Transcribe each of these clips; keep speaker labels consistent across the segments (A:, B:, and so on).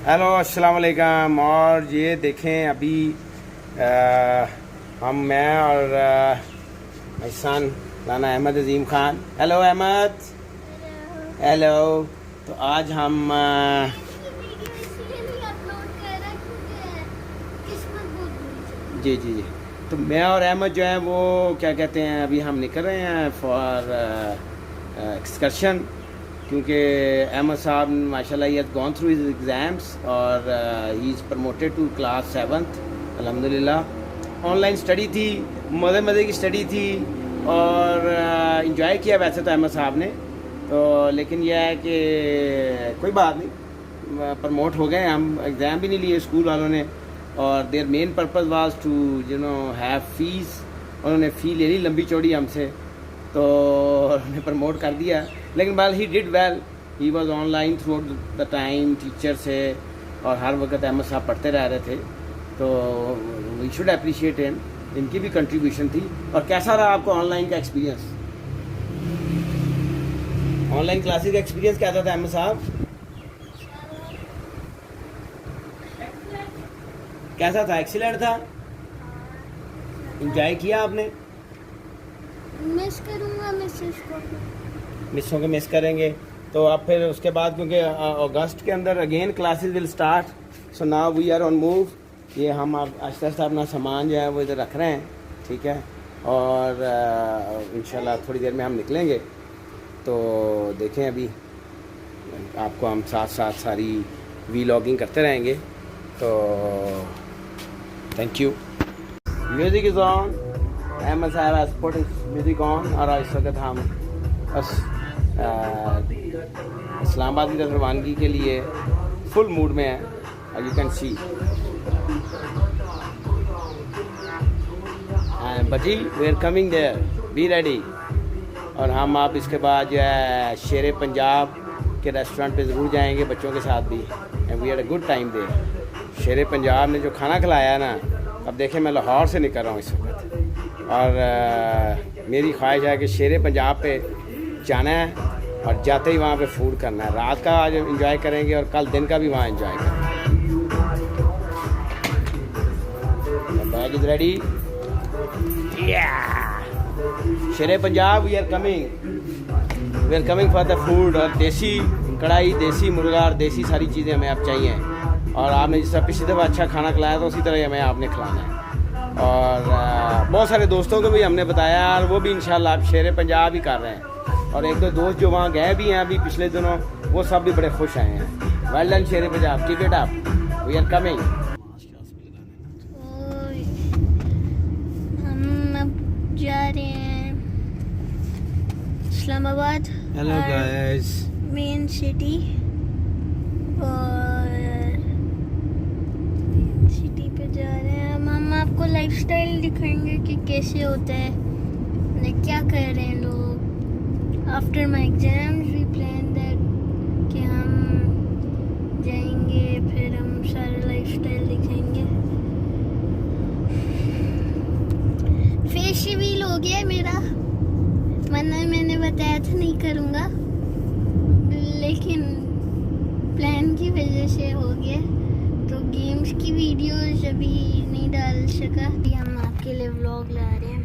A: Hello अस्सलाम वालेकुम। और ये देखें अभी मैं और my son Rana Ahmed Azeem Khan. Hello Ahmed. Hello. तो आज हम जी जी जी तो मैं और अहमद जो है वो क्या कहते हैं, अभी हम निकल रहे हैं फॉर एक्सकर्शन, क्योंकि अहमद साहब माशाल्लाह ही has gone through his exams और he is promoted to class 7th अल्हम्दुलिल्लाह। ऑनलाइन स्टडी थी, मज़े की स्टडी थी और इंजॉय किया वैसे तो अहमद साहब ने तो, लेकिन यह है कि कोई बात नहीं, प्रमोट हो गए हम। एग्ज़ाम भी नहीं लिए स्कूल वालों ने और their main purpose was to have fees. उन्होंने फ़ी ले ली लंबी चौड़ी हमसे, तो उन्हें प्रमोट कर दिया। लेकिन well he did well, he was online through the time teacher से, और हर वक्त अहमद साहब पढ़ते रह रहे थे, तो वी शुड अप्रिशिएट हिम, इनकी भी कंट्रीब्यूशन थी। और कैसा रहा आपको ऑनलाइन का एक्सपीरियंस? ऑनलाइन क्लासेस का एक्सपीरियंस कैसा था अहमद साहब? कैसा था? एक्सीलेंट था? एंजॉय किया आपने?
B: मिस करूंगा
A: मिसों के मिस करेंगे तो अब फिर उसके बाद, क्योंकि अगस्त के अंदर again classes will start, so now we are on move. ये हम अब आहिस्ता आहिस्ता अपना सामान जो है वो इधर रख रहे हैं, ठीक है, और इंशाल्लाह थोड़ी देर में हम निकलेंगे। तो देखें अभी आपको हम साथ साथ सारी वीलॉगिंग करते रहेंगे। तो thank you. Music is on, Ahmed साहब has put his music on, और इस वक्त हम बस इस्लामाबाद की तरफ रवानगी के लिए फुल मूड में है, और you can see but we are coming there, be ready. और हम आप इसके बाद जो है शेर पंजाब के रेस्टोरेंट पे ज़रूर जाएंगे बच्चों के साथ भी, and we had a good time there. Sher Punjab ने जो खाना खिलाया है ना, अब देखें मैं लाहौर से निकल रहा हूँ इस वक्त, और मेरी ख्वाहिश है कि शेर पंजाब पे जाना है और जाते ही वहाँ पे फूड करना है। रात का आज एंजॉय करेंगे और कल दिन का भी वहाँ एंजॉय करेंगे। Bag is ready, Sher Punjab we are coming for the food. और देसी कढ़ाई, देसी मुर्गा और देसी सारी चीज़ें हमें अब चाहिए। और आपने जिस तरह पिछली दफ़ा अच्छा खाना खिलाया था उसी तरह हमें आपने खिलाना है। और बहुत सारे दोस्तों को भी हमने बताया, और वो भी इंशाल्लाह आप शेर पंजाब ही कर रहे हैं। और एक दो दोस्त जो वहाँ गए भी हैं अभी पिछले दिनों, वो सब भी बड़े खुश आए हैं। Well done Sher Punjab, keep it up, we are coming.
B: हम अब जा रहे हैं Islamabad,
A: hello guys,
B: main city, और सिटी पे जा रहे हैं हम आपको लाइफस्टाइल दिखाएंगे कि कैसे होता है, क्या कर रहे हैं लोग। After my exams we plan that कि हम जाएंगे, फिर हम सारा लाइफस्टाइल दिखाएंगे। फेस रिवील हो गया मेरा, वरना मैंने बताया था नहीं करूँगा, लेकिन प्लान की वजह से हो गया। तो गेम्स की वीडियोस अभी नहीं डाल सका, हम आपके लिए व्लॉग ला रहे हैं।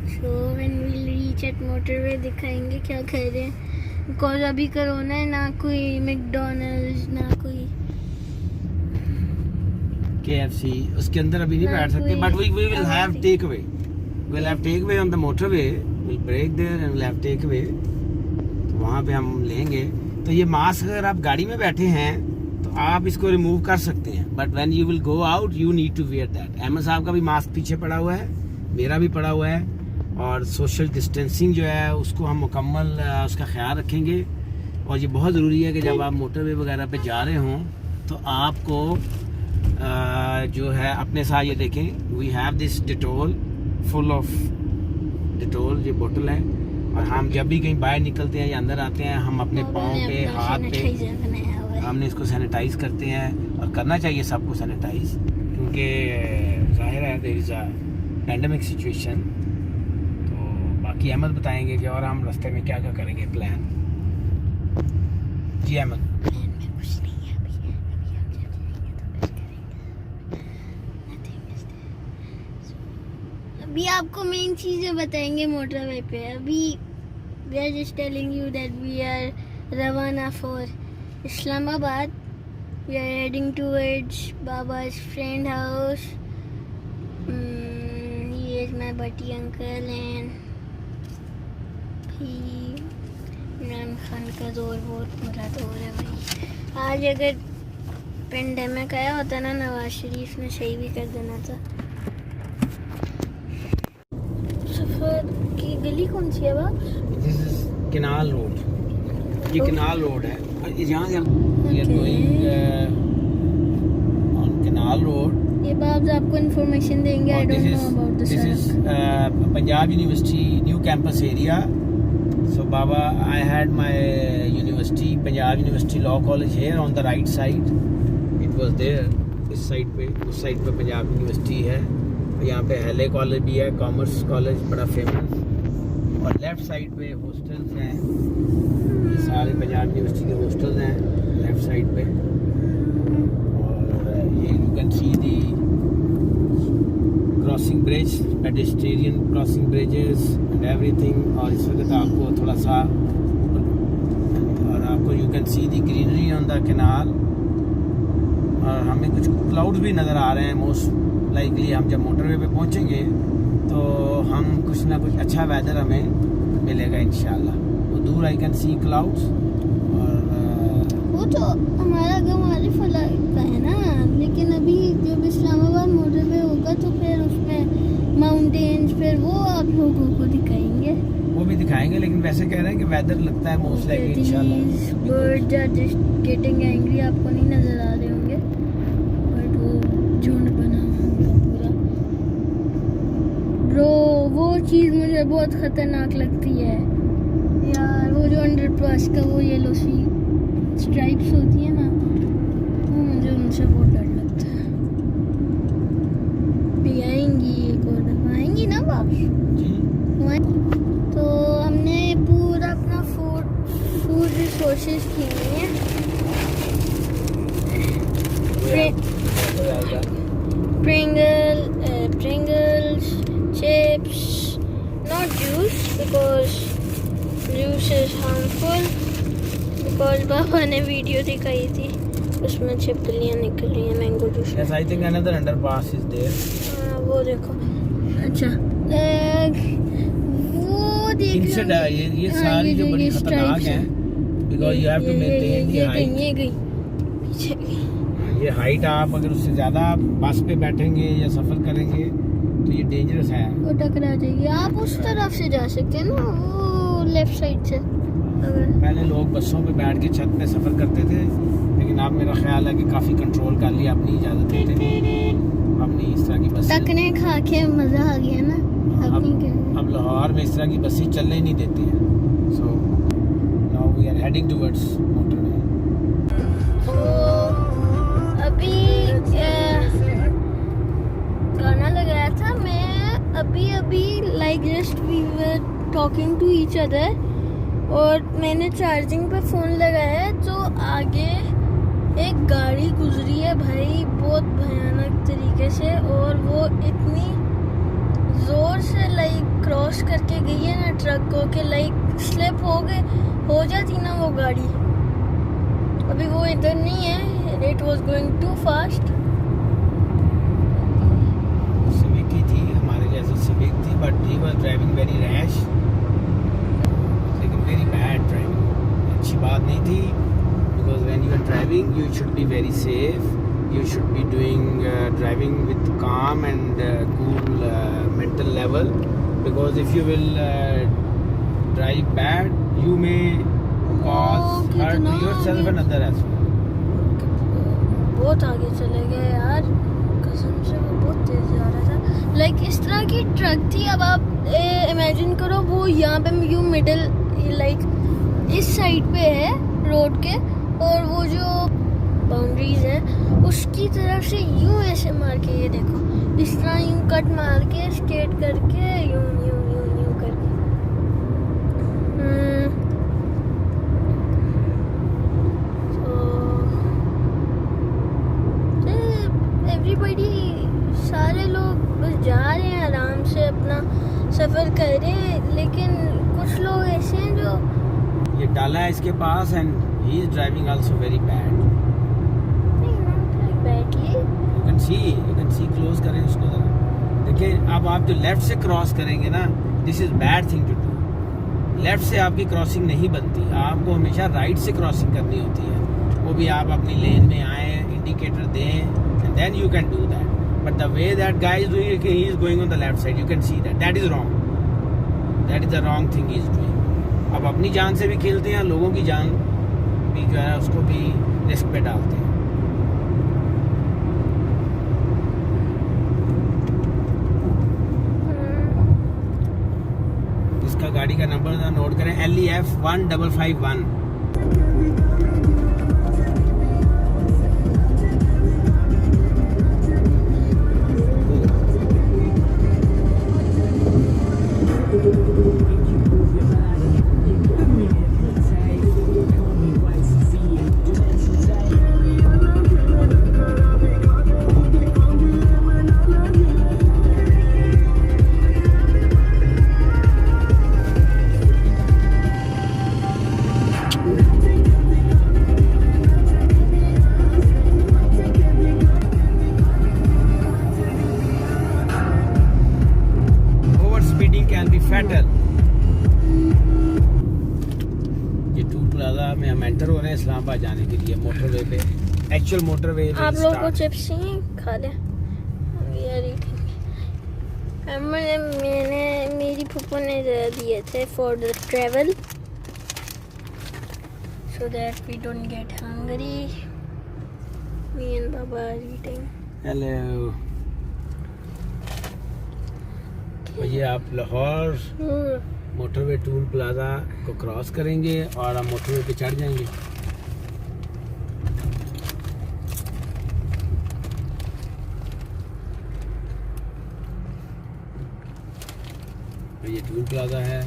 B: So when we reach at motorway दिखाएंगे क्या कर रहे हैं, बिकॉज अभी कोरोना है, ना कोई मैकडॉनल्ड्स, ना कोई
A: KFC, उसके अंदर अभी नहीं बैठ सकते, but we will have take away, will have take away on the motorway, will break there and will have take away, तो वहाँ पे हम लेंगे। तो ये मास्क अगर आप गाड़ी में बैठे हैं तो आप इसको रिमूव कर सकते हैं, but when you will go out you need to wear that. Ahmed साहब का भी मास्क पीछे पड़ा हुआ है, मेरा भी पड़ा हुआ है, और सोशल डिस्टेंसिंग जो है उसको हम मुकम्मल उसका ख्याल रखेंगे। और ये बहुत ज़रूरी है कि जब आप मोटरवे वगैरह पे जा रहे हों तो आपको जो है अपने साथ ये देखें, we have this Dettol, full of Dettol, ये बोतल है। और हम जब भी कहीं बाहर निकलते हैं या अंदर आते हैं, हम अपने पाँव पे, हाथ पे हमने इसको सैनिटाइज करते हैं, और करना चाहिए सबको सैनिटाइज, क्योंकि जाहिर है there is a pandemic situation. तो बाकी अहमद बताएंगे कि और हम रास्ते में क्या क्या करेंगे प्लान। जी अहमद।
B: प्लान में कुछ नहीं है अभी अभी आपको मेन चीजें बताएंगे मोटरवे पे। अभी we are just telling you that we are रवाना for Islamabad. We are heading towards बाबा's friend house. He is my buddy uncle and Imran Khan का दौर बहुत बुरा दौर है भाई। आज अगर पेंडेमिक आया होता ना, नवाज शरीफ ने सही भी कर देना था। सफर की गली कौन सी है बाप?
A: This is canal road. ये केनाल रोड है और यहाँ से हम गोइंग ऑन केनाल रोड।
B: ये बाप आपको इंफॉर्मेशन देंगे। I don't know about the
A: this is Punjab university new campus area. So Baba, I had my university, Punjab University Law College here on the right side. It was there. इस side पे, उस side पे Punjab university है। यहाँ पे हेले college भी है, कॉमर्स कॉलेज बड़ा फेमस। और लेफ्ट साइड पे हॉस्टल्स हैं। ये सारे पंजाब यूनिवर्सिटी के हॉस्टल्स हैं लेफ्ट साइड पे। और ये you can C the crossing bridge, pedestrian crossing bridges and everything. और इस वक्त आपको थोड़ा सा और आपको you can C the greenery on the canal. और हमें कुछ क्लाउड्स भी नज़र आ रहे हैं। मोस्ट लाइकली हम जब मोटरवे पे पहुंचेंगे तो हम कुछ ना कुछ अच्छा वेदर हमें मिलेगा इंशाल्लाह। वो दूर आई कैन सी क्लाउड्स। और
B: वो तो हमारा गंवारी फला का है ना, लेकिन अभी जब इस्लामाबाद मोटरवे होगा तो फिर उसमें माउंटेन्स, फिर वो आप लोगों को दिखाएंगे।
A: वो भी दिखाएंगे, लेकिन वैसे कह रहे हैं कि वेदर लगता है मोस्ट लाइकली इंशाल्लाह।
B: Birds are just getting angry, आपको नहीं नजर आ रहे होंगे बट वो झुंड बना हुआ पूरा। ब्रो वो चीज़ मुझे बहुत खतरनाक लगती है यार, वो जो अंडरपास का वो येलो सी स्ट्राइप्स होती है ना, वो मुझे उनसे बहुत डर लगता है। भी आएंगी एक और दफा, आएंगी ना वापस
A: जी।
B: तो हमने पूरा अपना फूड रिसोर्सेज किए हैं। Pringles, chips, not juice because juice is harmful. Because पापा ने वीडियो दिखाई थी, उसमें छिपकलियाँ निकल रही हैं mango juice.
A: Yes, I think another underpass is there.
B: वो देखो। अच्छा वो देख
A: Instead, ये सारी जो बड़ी खतरनाक हैं, because you have to maintain the height.
B: ये गई पीछे गई।
A: ये हाइट आप अगर उससे ज़्यादा आप बस पे बैठेंगे या सफ़र करेंगे तो ये डेंजरस है।
B: वो टकरा जाएगी। आप उस तरफ से जा सकते हैं ना, वो लेफ्ट साइड से।
A: पहले लोग बसों पे बैठ के छत पे सफ़र करते थे, लेकिन अब मेरा ख्याल है कि काफ़ी कंट्रोल कर लिया, अपनी इजाज़त देते हैं। अपनी इस तरह की बस
B: तकने खा के मज़ा आ गया ना।
A: अब लाहौर में इस तरह की बसें चलने ही नहीं देती हैं। So now we are heading towards motorway.
B: अभी गाना लगाया था मैं अभी like just we were talking to each other, और मैंने चार्जिंग पे फ़ोन लगाया है तो आगे एक गाड़ी गुजरी है भाई बहुत भयानक तरीके से, और वो इतनी ज़ोर से लाइक क्रॉस करके गई है ना ट्रक को कि लाइक स्लिप हो जाती ना वो गाड़ी। अभी वो इधर नहीं है, it was going too fast.
A: Civic ही थी, हमारे जैसी सिविक थी, but he was driving very rash, लेकिन very bad driving। अच्छी बात नहीं थी, because when you are driving you should be very safe, you should be doing driving with calm and cool mental level, because if you will drive bad you may cause hurt to yourself and other as well।
B: बहुत आगे चले गए यार, कसम से वो बहुत तेज जा रहा था। लाइक इस तरह की ट्रक थी। अब आप इमेजिन करो वो यहाँ पे यू मिडिल लाइक इस साइड पे है रोड के, और वो जो बाउंड्रीज है उसकी तरफ से यूं ऐसे मार के, ये देखो इस तरह यूं कट मार के स्केट करके यूं यूं यूं यूं करके। एवरीबॉडी, सारे लोग बस जा रहे हैं आराम से अपना सफर करे, लेकिन कुछ लोग ऐसे हैं जो
A: ये डाला है इसके पास and he is driving also very bad. You can see close करें उसको जरा। देखिए अब आप जो लेफ्ट से क्रॉस करेंगे ना, this is bad thing to do. Left से आपकी क्रॉसिंग नहीं बनती, आपको हमेशा राइट से क्रॉसिंग करनी होती है। वो भी आप अपनी लेन में आए, इंडिकेटर दें, and then you can do that. But the way that guy is doing it, he is going on the left side. You can see that. That is wrong. That is the wrong thing he is doing. अब अपनी जान से भी खेलते हैं, लोगों की जान भी जो है उसको भी रिस्क पे डालते हैं। इसका गाड़ी का नंबर नोट करें, LEF 1551। Can be fatal. ये टूल प्लाजा में हम एंटर हो रहे हैं इस्लामाबाद जाने के लिए, मोटरवे पे, एक्चुअल मोटरवे।
B: आप लोगों को चिप्स चाहिए, खा ले। मेरी फूफो ने दिए थे for the travel, so that we don't get hungry. Me and Baba are eating.
A: Hello. ये आप लाहौर मोटरवे टूल प्लाजा को क्रॉस करेंगे और आप मोटरवे पे चढ़ जाएंगे। ये टूल प्लाजा है,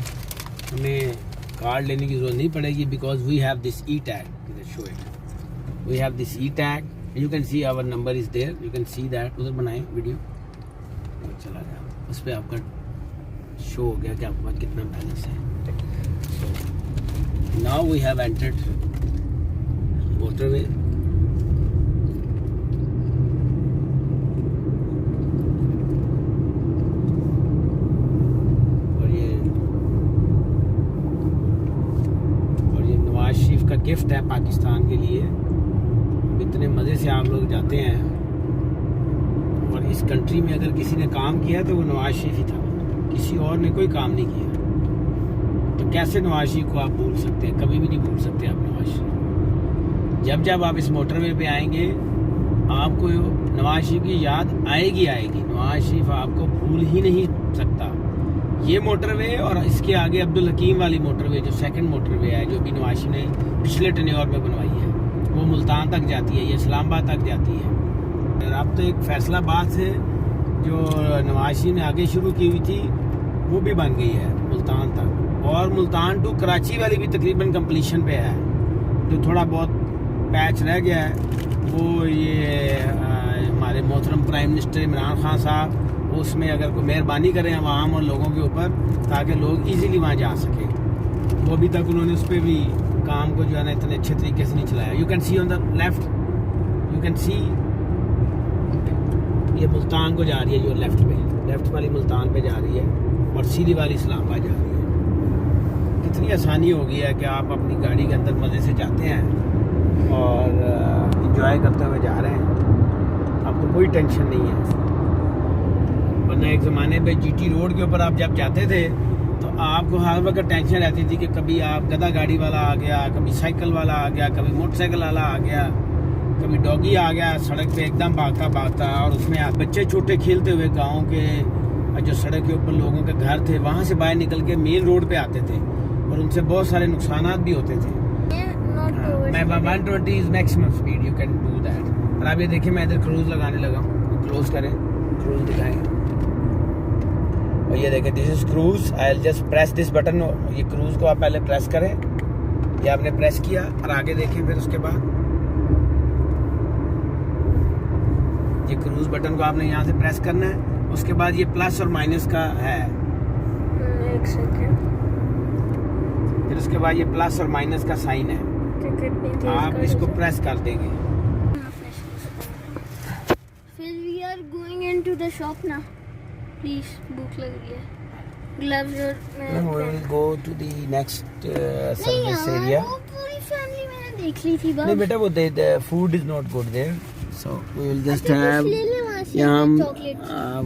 A: हमें कार्ड लेने की जरूरत नहीं पड़ेगी because we have this E tag. Show it, we have this E tag, you can see our number is there, you can see that. उधर बनाए वीडियो, चला गया, उस पर आपका शो हो गया कि आपके पास कितना बैलेंस है। Now we have entered motorway. और ये नवाज शरीफ का गिफ्ट है पाकिस्तान के लिए। इतने मज़े से आप लोग जाते हैं, और इस कंट्री में अगर किसी ने काम किया तो वो नवाज शरीफ ही था, किसी और ने कोई काम नहीं किया। तो कैसे नवाज शरीफ को आप भूल सकते हैं? कभी भी नहीं भूल सकते आप नवाज शरीफ। जब जब आप इस मोटरवे पे आएंगे आपको नवाज शरीफ की याद आएगी आएगी। नवाज शरीफ आपको भूल ही नहीं सकता। ये मोटरवे और इसके आगे अब्दुल हकीम वाली मोटरवे जो सेकंड मोटरवे है, जो भी नवाज शरीफ ने पिछले टेन्योर में बनवाई है, वो मुल्तान तक जाती है, ये इस्लामाबाद तक जाती है। अब तो एक फैसलाबाद से जो नवाज शरीफ ने आगे शुरू की हुई थी वो भी बन गई है मुल्तान तक, और मुल्तान टू कराची वाली भी तकरीबन कंप्लीशन पे है। जो थोड़ा बहुत पैच रह गया है वो ये हमारे मोहतरम प्राइम मिनिस्टर इमरान खान साहब उसमें अगर कोई मेहरबानी करें आवाम और लोगों के ऊपर, ताकि लोग इजीली वहाँ जा सकें। वो अभी तक उन्होंने उस पर भी काम को जो है ना इतने अच्छे तरीके से नहीं चलाया। You can C on the left, you can सी ये मुल्तान को जा रही है, जो लेफ्ट वाली मुल्तान पे जा रही है, और सीधी वाली इस्लामाबाद जा रही है। कितनी आसानी हो गई है कि आप अपनी गाड़ी के अंदर मज़े से जाते हैं और इंजॉय करते हुए जा रहे हैं, आपको कोई टेंशन नहीं है। वरना एक ज़माने पे GT रोड के ऊपर आप जब जाते थे तो आपको हर वक्त टेंशन रहती थी कि कभी आप गधा गाड़ी वाला आ गया, कभी साइकिल वाला आ गया, कभी मोटरसाइकिल वाला आ गया, कभी डॉगी आ गया सड़क पे एकदम भागता, और उसमें आप बच्चे छोटे खेलते हुए गाँव के जो सड़क के ऊपर लोगों के घर थे वहाँ से बाहर निकल के मेन रोड पे आते थे, और उनसे बहुत सारे नुकसानात भी होते थे। मैं 120 is maximum speed, you can do that. और आप ये देखिए मैं इधर क्रूज लगाने लगा हूँ, क्लोज करें, क्रूज दिखाएं, और ये देखें this is cruise. I will just press this button. ये क्रूज को आप पहले प्रेस करें, ये आपने प्रेस किया, और आगे देखें फिर उसके बाद ये क्रूज बटन को आपने यहाँ से प्रेस करना है। उसके बाद ये प्लस और माइनस का है,
B: एक सेकंड।
A: फिर उसके बाद ये प्लस और माइनस का साइन है, आप इसको प्रेस कर देंगे।
B: फिर we are going into the shop ना, प्लीज भूख लग रही है। ग्लव्स और
A: Then we will go to the next
B: नहीं
A: service
B: यार,
A: area.
B: वो पूरी फैमिली मैंने देख ली थी
A: नहीं
B: बस।
A: बेटा, वो the food is not good there, so we will just
B: अच्छा,
A: have
B: कुछ ले ले वहाँ से
A: यहाँ हम
B: चॉकलेट।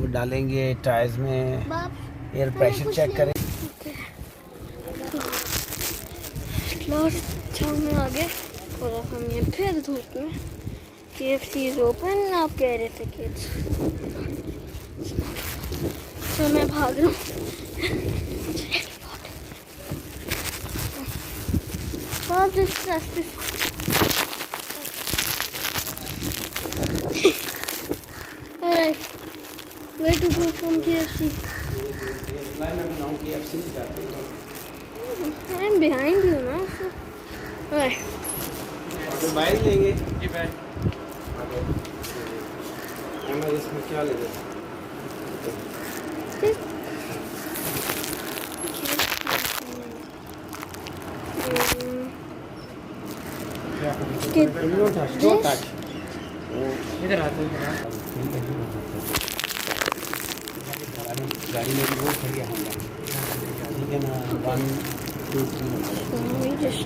A: वो डालेंगे टायर्स में,
B: बाप
A: एयर प्रेशर चेक करें।
B: लास्ट टाउन में आ गए और अब हम ये फिर धूप में। KFC is open, आप कह रहे थे किड्स, तो मैं भाग रहा हूँ। Wow, this is alright, where to go from KFC? I'm behind you now. Alright.
A: Mobile लेंगे जी भाई, इसमें क्या ले इधर आते गाड़ी में वो खड़ी है, ठीक है ना। 1 2 3
B: Let me just.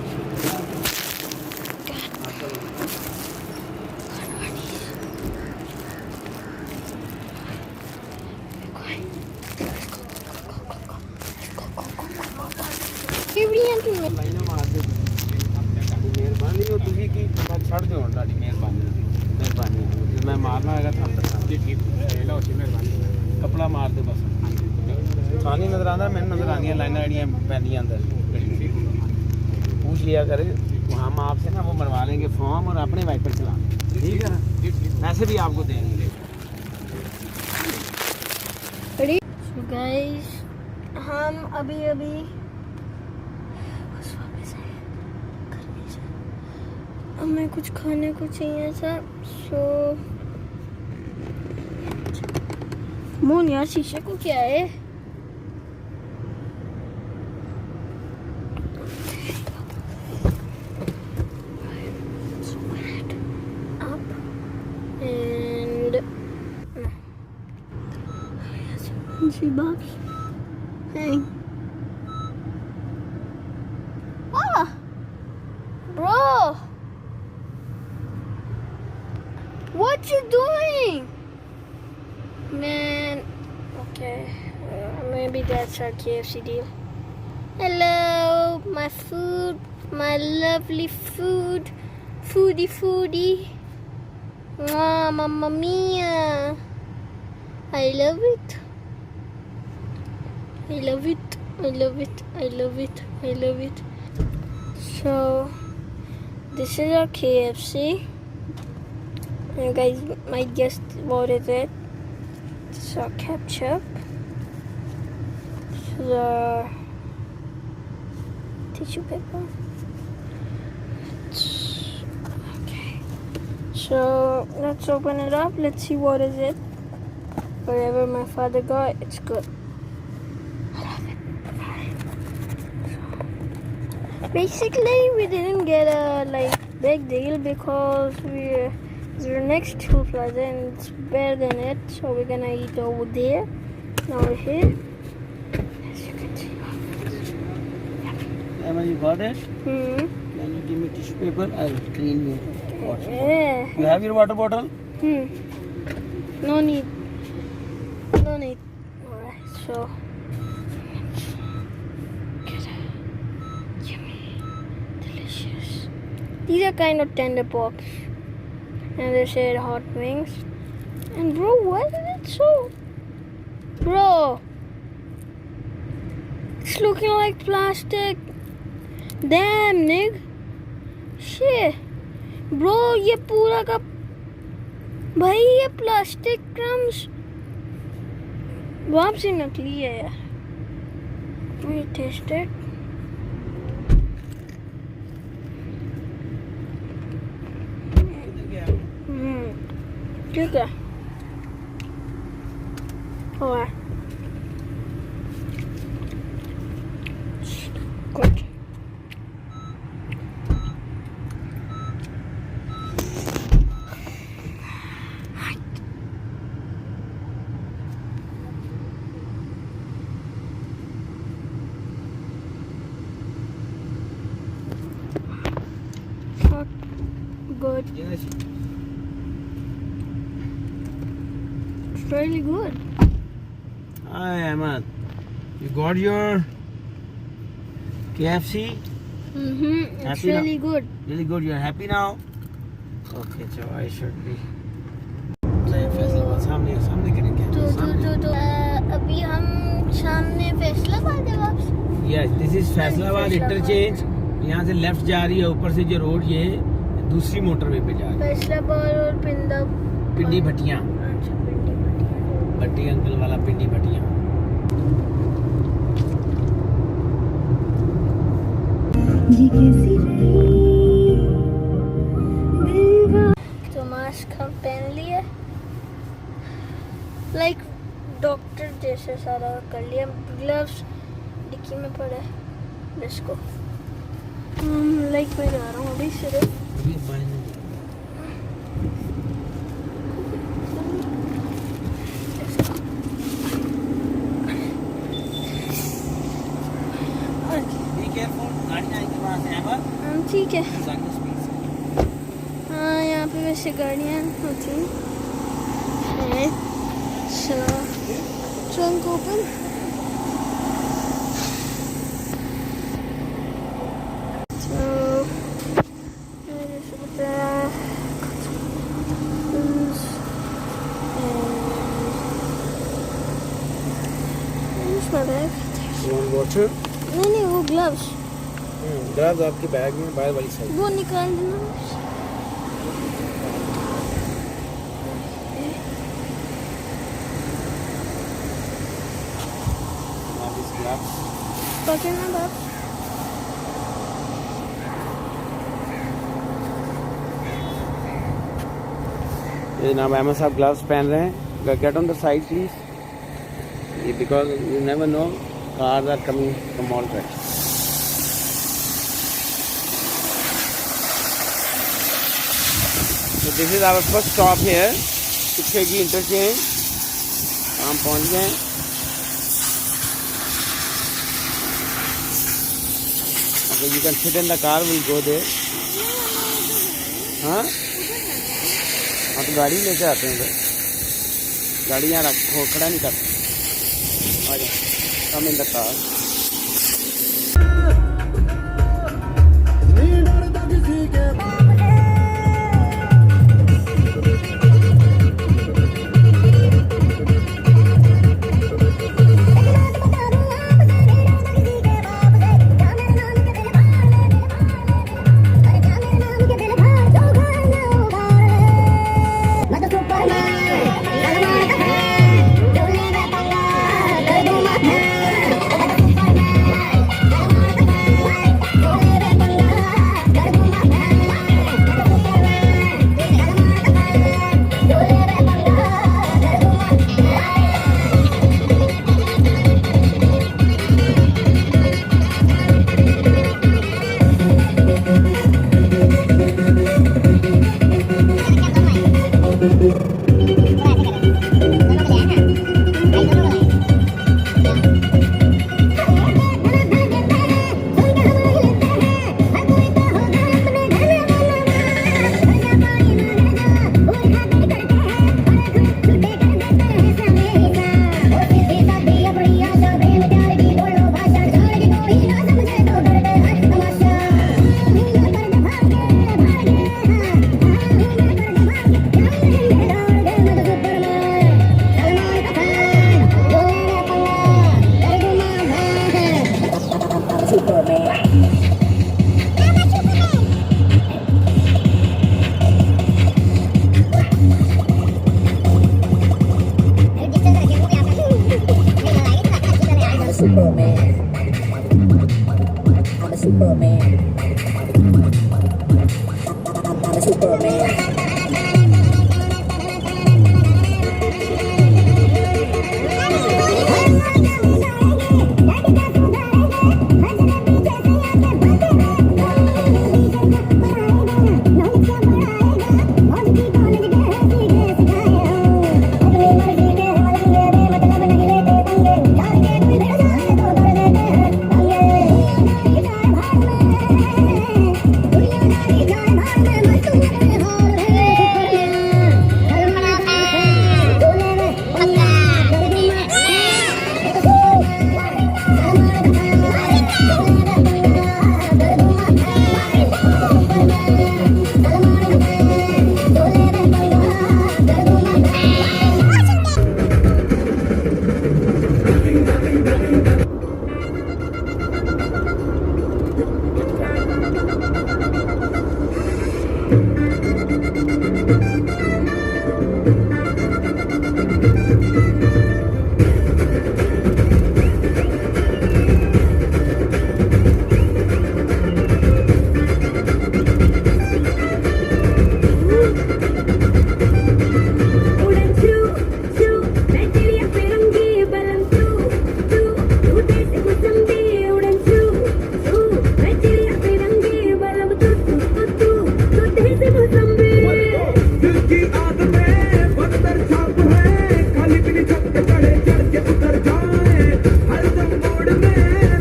A: मेहरबानी हो तुझी की छड़ दो ਤੁਹਾਡੀ ਮਿਹਰਬਾਨੀ ਜੇ ਮੈਂ ਮਾਰਨਾ ਹੈਗਾ ਤਾਂ ਦੱਸਾਂ ਜੀ। ਠੀਕ ਹੈ, ਲਓ ਜੀ, ਮਿਹਰਬਾਨੀ। ਕਪੜਾ ਮਾਰ ਦੇ ਬਸ। ਸਾਨੀ नजर आंदा, मैंने नजर आंदियां लाइनां ਜਿਹੜੀਆਂ ਪੈਂਦੀਆਂ अंदर। पूछ लिया करे, हम आपसे ना वो बनवा लेंगे फॉर्म और अपने वाइपर चला, ठीक है ना, पैसे भी आपको देंगे।
B: So guys, हम अभी हमें कुछ खाने को चाहिए था। सो मोन यार, शीशे को क्या है? See Bob's thing. Ah, bro, what you doing, man? Okay, maybe that's our KFC deal. Hello, my food, my lovely food, foodie. Mwah, mamma mia, I love it. I love it, I love it, I love it, I love it. So, this is our KFC. You guys might guess what is it. This is our ketchup. This is our tissue paper. Okay. So, let's open it up. Let's see what is it. Wherever my father got, it's good. Basically, we didn't get a big deal because we're next to Plaza and it's better than it, so we're gonna eat over there, not over here. As you can see.
A: Emma, you got it?
B: Hmm.
A: Can you give me tissue paper? I will clean you.
B: Yeah.
A: You have your water bottle?
B: No need. No need. Alright, so. These are kind of tender pops. And they said hot wings. And bro, why is it so? Bro, it's looking like plastic. Damn, nig. Shit. Bro, ये पूरा का भाई ये plastic crumbs वापस ही नकली है यार। We tasted. ठीक है। और
A: Yes.
B: It's really good.
A: Hi, Ahmad. You got your KFC?
B: It's
A: Happy now?
B: really good.
A: Really good. You're happy now? Okay, so I should be. Faisalabad सामने सामने करेंगे.
B: तो अभी हम सामने फैसलाबाद है वापस.
A: Yes, this is Faisalabad interchange. यहाँ से लेफ्ट जा रही है, ऊपर से जो रोड ये दूसरी मोटरवे पे जा रही है.
B: फैसलाबाद और
A: पिंडी भटियाँ.
B: अच्छा, पिंडी भटियाँ.
A: भट्टी अंकल वाला पिंडी भटियाँ.
B: तो मास्क हम पहन लिए, लाइक डॉक्टर जैसे सारा कर लिया. ग्लव्स डिक्की में पड़े. Let's go. लाइक मैं जा रहा हूँ अभी सिर्फ. ठीक है. हाँ, यहाँ पे वैसे गाड़ियाँ होती हैं. चलो ट्रंक ओपन. तो मेरे से बताया
A: वाटर.
B: नहीं वो ग्लव्स
A: ग्लव्स आपके बैग में बाहर वाली साइड.
B: वो निकाल देना. पकड़ना बाप.
A: ये नाम अहमद साहब ग्लव्स पहन रहे हैं. Get on the side please. Because you never know cars are coming from all directions. So this is our first stop here, Pichegi interchange. हम पहुंच गए. Okay, you can sit in the car. We'll go there. हाँ तो गाड़ी लेके आते हैं उधर. गाड़ी यहाँ रखो, खड़ा नहीं करते. आ जाओ. Come in the car.
C: उड़न छू छू मैं चिड़िया फिरूंगी बलम छू छू टूटे से मौसमी उड़न छू छू मैं चिड़िया फिरूंगी बलम छू छू टूटे से मौसमी
D: दिल की आग में बदतर छाप है खाली पीली छत पे चढ़े चढ़ के उतर जाए हर दम मोड़ में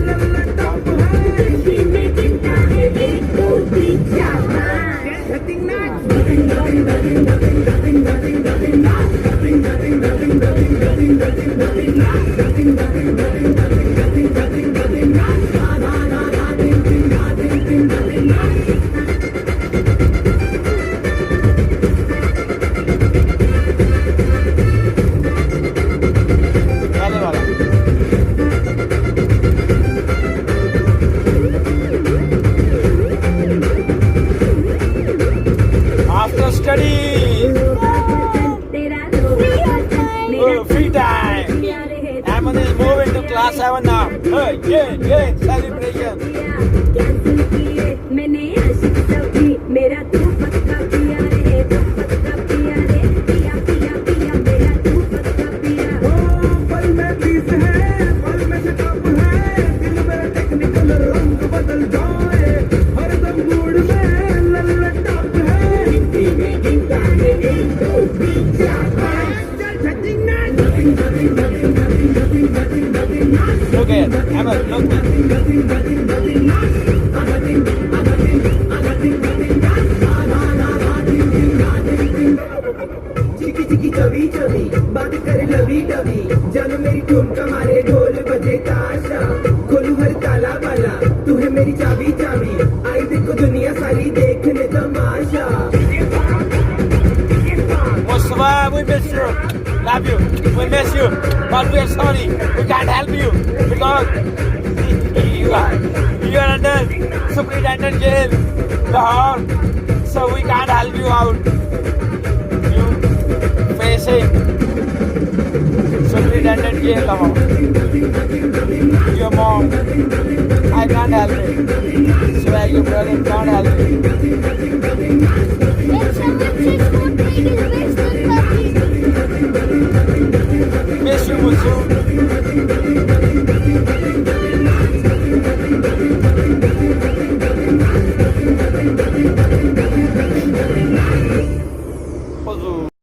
D: लल्ला टॉप है
C: दिल में गिनता है 1 2 3 4
D: Nothing not
A: पहले वाला आफ्टर स्टडी
C: तेरा मेरा
A: free time. Ahmed is moving to class 7 now. Hey, yeah, celebration.
C: Cancel किए मैंने आशिक सभी मेरा तू पक्का पिया रे तू पक्का पिया रे पिया पिया पिया मेरा तू पक्का पिया
D: पल में पीस है पल में से टॉप है दिल मेरा टेक्निकल रंग बदल जाए हर दम मूड में लल्ला टॉप है
C: दिल में गिनता है 1 2 3 4
A: Look at Ahmed, look.
D: चिकी चिकी चवी चवी बात करे लवी डवी जानो मेरी ठुमका मारे ढोल बजे ताशा खोलू हर ताला वाला तू है मेरी चाबी चाबी आई देखो दुनिया सारी देखने तमाशा
A: Mustafa, we miss you. Love you. We miss you. But we are sorry. We can't help you because you are under superintendent jail, Lahore. So we can't help you out. You facing superintendent jail, Lahore. Your mom. I can't help it. Swear your brother can't help it.
B: If someone says food make is best, then puppy.
A: Miss you, Musu. Musu.